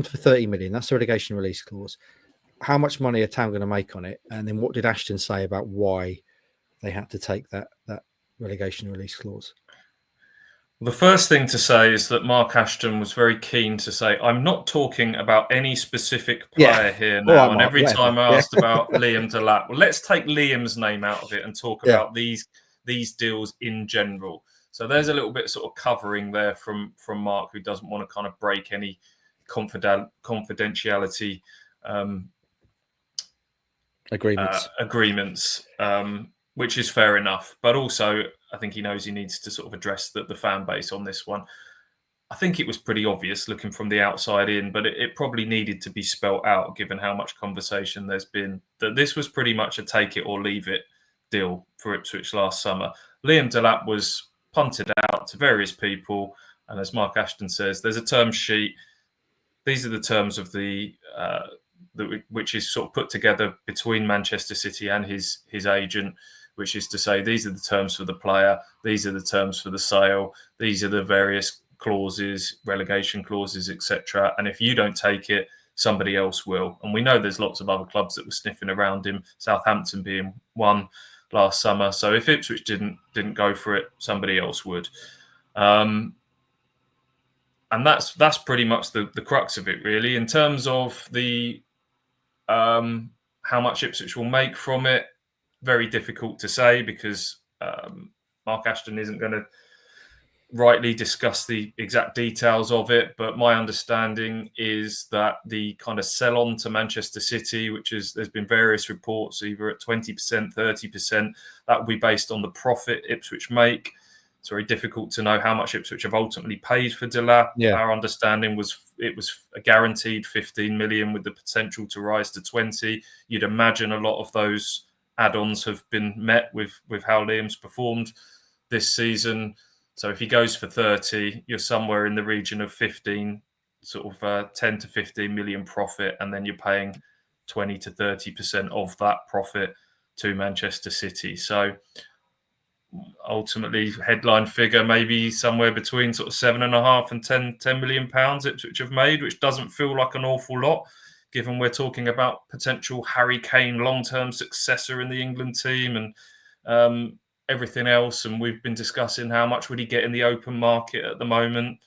for 30 million. That's the relegation release clause. How much money are Town going to make on it? And then what did Ashton say about why they had to take that relegation release clause? The first thing to say is that Mark Ashton was very keen to say, I'm not talking about any specific player here now. Right, and Mark, every whatever. time I asked about Liam Delap, well, let's take Liam's name out of it and talk about these deals in general. So there's a little bit sort of covering there from Mark, who doesn't want to kind of break any confidentiality agreements, which is fair enough. But also, I think he knows he needs to sort of address the fan base on this one. I think it was pretty obvious looking from the outside in, but it probably needed to be spelt out given how much conversation there's been, that this was pretty much a take it or leave it deal for Ipswich last summer. Liam Delap was punted out to various people. And as Mark Ashton says, there's a term sheet. These are the terms of which is sort of put together between Manchester City and his agent, which is to say, these are the terms for the player, these are the terms for the sale, these are the various clauses, relegation clauses, etc. And if you don't take it, somebody else will. And we know there's lots of other clubs that were sniffing around him, Southampton being one last summer. So if Ipswich didn't go for it, somebody else would. And that's pretty much the crux of it, really. In terms of the how much Ipswich will make from it, very difficult to say, because Mark Ashton isn't going to rightly discuss the exact details of it. But my understanding is that the kind of sell on to Manchester City, which is, there's been various reports, either at 20%, 30%, that will be based on the profit Ipswich make. It's very difficult to know how much Ipswich have ultimately paid for Delap. Yeah. Our understanding was it was a guaranteed 15 million with the potential to rise to 20. You'd imagine a lot of those add-ons have been met with how Liam's performed this season. So if he goes for 30, you're somewhere in the region of 15, sort of 10 to 15 million profit, and then you're paying 20 to 30% of that profit to Manchester City. So ultimately, headline figure maybe somewhere between sort of £7.5 and £10 million Ipswich have made, which doesn't feel like an awful lot, given we're talking about potential Harry Kane long-term successor in the England team and everything else. And we've been discussing how much would he get in the open market at the moment.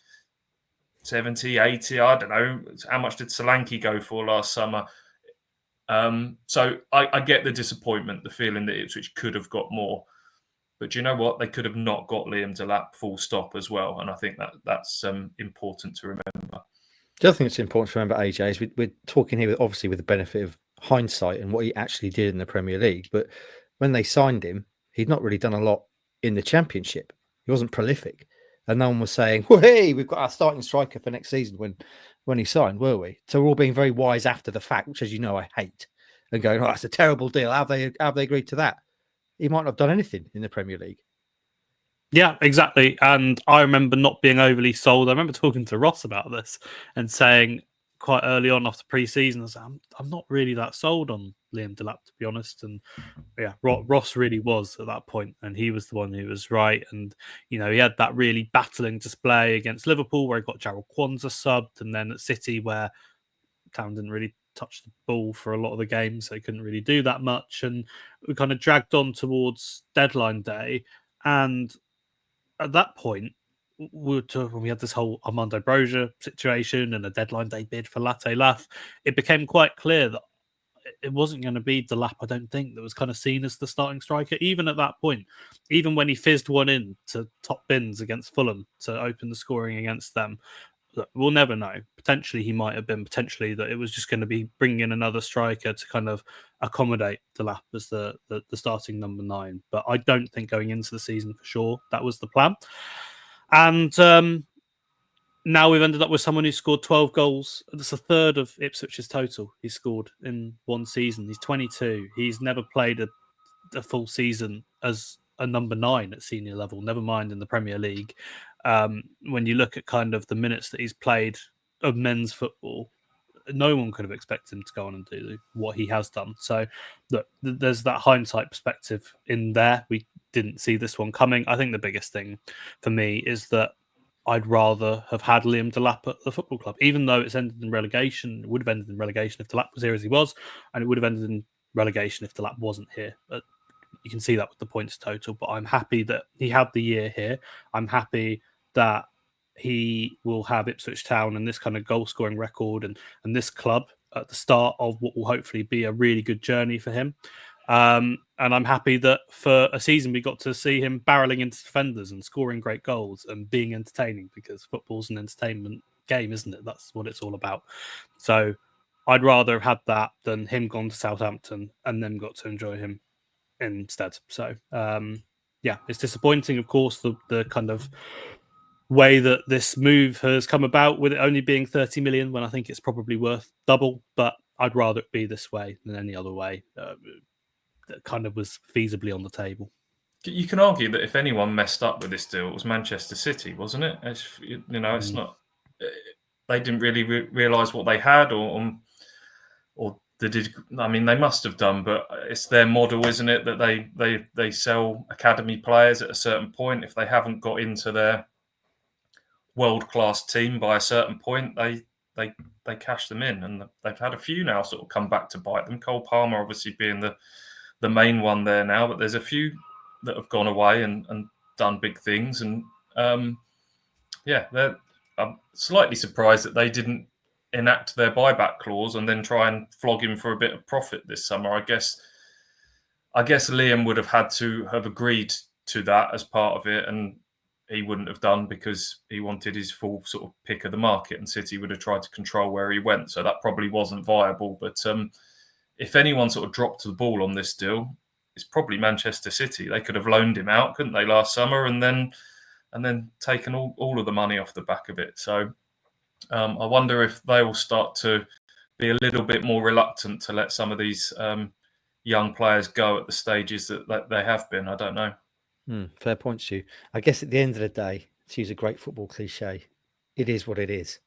70, 80, I don't know. How much did Solanke go for last summer? So I get the disappointment, the feeling that Ipswich could have got more. But do you know what? They could have not got Liam Delap full stop as well. And I think that's important to remember. The other thing that's important to remember, AJ, is we're talking here obviously with the benefit of hindsight and what he actually did in the Premier League. But when they signed him, he'd not really done a lot in the Championship. He wasn't prolific. And no one was saying, well, hey, we've got our starting striker for next season when he signed, were we? So we're all being very wise after the fact, which, as you know, I hate, and going, oh, that's a terrible deal. How have they agreed to that? He might not have done anything in the Premier League. Yeah, exactly. And I remember not being overly sold. I remember talking to Ross about this and saying quite early on after pre-season, I was like, I'm not really that sold on Liam Delap, to be honest. And yeah, Ross really was at that point, and he was the one who was right. And, you know, he had that really battling display against Liverpool where he got Jarrell Kwanzaa subbed, and then at City where Town didn't really touch the ball for a lot of the games, so he couldn't really do that much. And we kind of dragged on towards deadline day, and at that point, when we had this whole Armando Broja situation and a deadline day bid for Latte Laugh, it became quite clear that it wasn't going to be Delap, I don't think, that was kind of seen as the starting striker, even at that point. Even when he fizzed one in to top bins against Fulham to open the scoring against them, look, we'll never know. Potentially he might have been, potentially that it was just going to be bringing in another striker to kind of accommodate Delap as the starting number 9. But I don't think going into the season for sure that was the plan. And now we've ended up with someone who scored 12 goals. That's a third of Ipswich's total he scored in one season. He's 22. He's never played a full season as a number 9 at senior level, never mind in the Premier League. When you look at kind of the minutes that he's played of men's football, no one could have expected him to go on and do what he has done. So look, there's that hindsight perspective in there. We didn't see this one coming. I think the biggest thing for me is that I'd rather have had Liam Delap at the football club, even though it's ended in relegation. It would have ended in relegation if Delap was here as he was, and it would have ended in relegation if Delap wasn't here. But you can see that with the points total. But I'm happy that he had the year here. I'm happy that he will have Ipswich Town and this kind of goal scoring record and this club at the start of what will hopefully be a really good journey for him. And I'm happy that for a season we got to see him barreling into defenders and scoring great goals and being entertaining, because football's an entertainment game, isn't it? That's what it's all about. So I'd rather have had that than him gone to Southampton and then got to enjoy him instead. So yeah, it's disappointing, of course, the kind of way that this move has come about, with it only being 30 million when I think it's probably worth double, but I'd rather it be this way than any other way. That kind of was feasibly on the table. You can argue that if anyone messed up with this deal, it was Manchester City, wasn't it? It's not. They didn't really realise what they had, or they did. I mean, they must have done, but it's their model, isn't it? That they sell academy players at a certain point. If they haven't got into their world-class team by a certain point, they cash them in, and they've had a few now sort of come back to bite them. Cole Palmer obviously being the main one there now, but there's a few that have gone away and done big things. And I'm slightly surprised that they didn't enact their buyback clause and then try and flog him for a bit of profit this summer. I guess Liam would have had to have agreed to that as part of it, and he wouldn't have done because he wanted his full sort of pick of the market, and City would have tried to control where he went. So that probably wasn't viable. But if anyone sort of dropped the ball on this deal, it's probably Manchester City. They could have loaned him out, couldn't they, last summer, and then taken all of the money off the back of it. So I wonder if they will start to be a little bit more reluctant to let some of these young players go at the stages that they have been. I don't know. Fair point, Stu. I guess at the end of the day, to use a great football cliche, it is what it is.